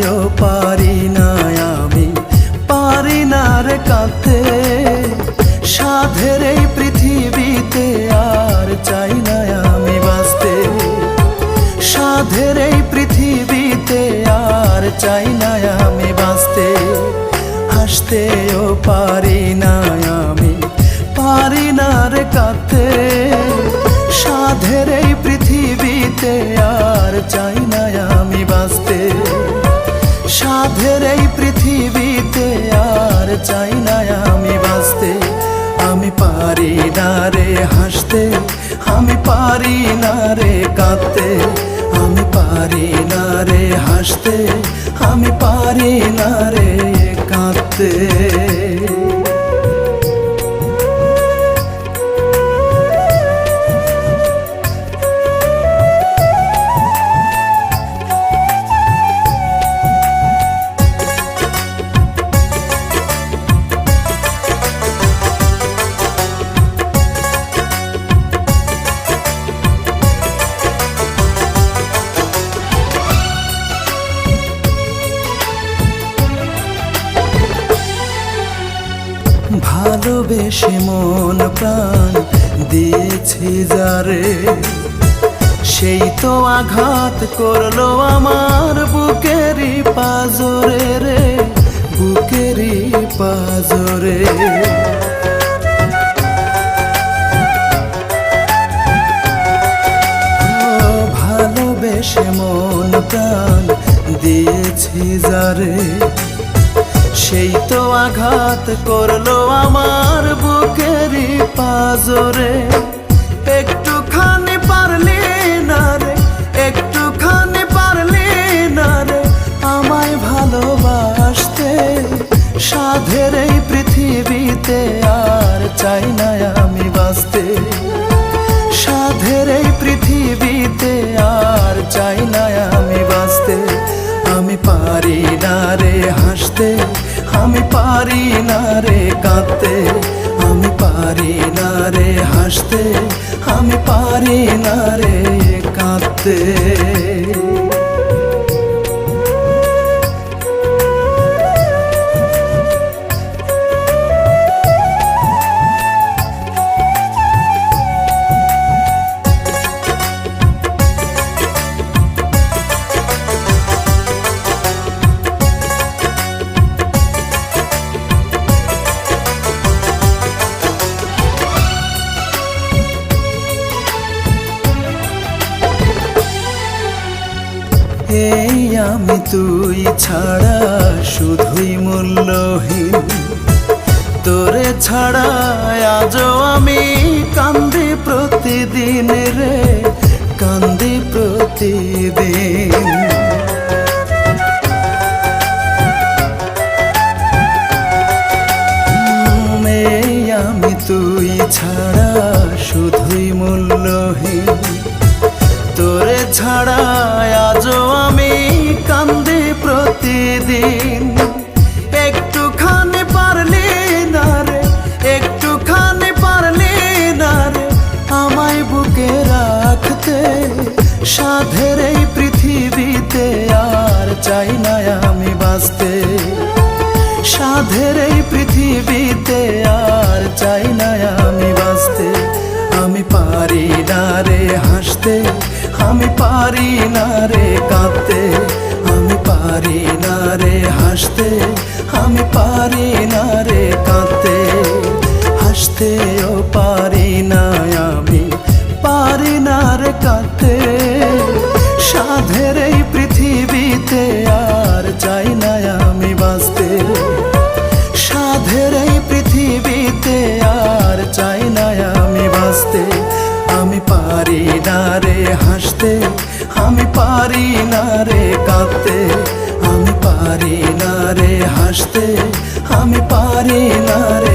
হাসতেও পারি না আমি, পারি না রে কাঁদতে। সাধের এই পৃথিবীতে আর চাই না আমি বাঁচতে। সাধের এই পৃথিবীতে আর চাই না আমি বাঁচতে। হাসতেও পারি না আমি, পারি না রে কাঁদতে। সাধের এই পৃথিবীতে আর চাই না আমি বাঁচতে। সাধের এই পৃথিবীতে আর চাই না আমি বাঁচতে। আমি পারি না রে হাসতে, আমি পারি না রে কাঁদতে। আমি পারি না রে হাসতে, আমি পারি না রে কাঁদতে। ভালোবেসে মন প্রাণ দিয়েছি যারে, সেই তো আঘাত করলো আমার বুকেরই পাজরে রে, বুকেরই পাজরে। ভালোবেসে মন প্রাণ দিয়েছি যারে, সেই তো আঘাত করলো আমার বুকেরই পাজরে। একটুখানি পারলি না রে, একটুখানি পারলি না রে আমায় ভালোবাসতে। সাধের এই পৃথিবীতে আর চাই না আমি বাঁচতে। সাধের এই পৃথিবীতে আর চাই না আমি বাঁচতে। আমি পারি না রে হাসতে, আমি পারি না রে কাঁদতে। আমি পারি না রে হাসতে, আমি পারি না রে কাঁদতে। এই আমি তুই ছাড়া শুধুই মূল্যহীন। তোরে ছাড়া আজও আমি কান্দি প্রতিদিন রে, কান্দি প্রতিদিন। এই আমি তুই ছাড়া শুধুই মূল্যহীন। তোরে ছাড়া আজও আমি কান্দি প্রতিদিন। একটুখানি পারলি না রে, একটুখানি পারলি না রে আমায় বুকে রাখতে। সাধের এই পৃথিবীতে আর চাই না আমি বাঁচতে। সাধের এই পৃথিবীতে আর চাই না আমি বাঁচতে। আমি পারি না রে হাসতে, আমি পারি না রে কাঁদতে। আমি পারি না রে হাসতে, আমি পারি না রে কাঁদতে। হাসতেও পারি না আমি, পারি না রে কাঁদতে। সাধের এই পৃথিবীতে আর চাই না আমি বাঁচতে। সাধের এই পৃথিবীতে আর চাই না আমি বাঁচতে। আমি পারি না রে হাসতে, আমি পারি না রে কাঁদতে। আমি পারি না রে হাসতে, আমি পারি না রে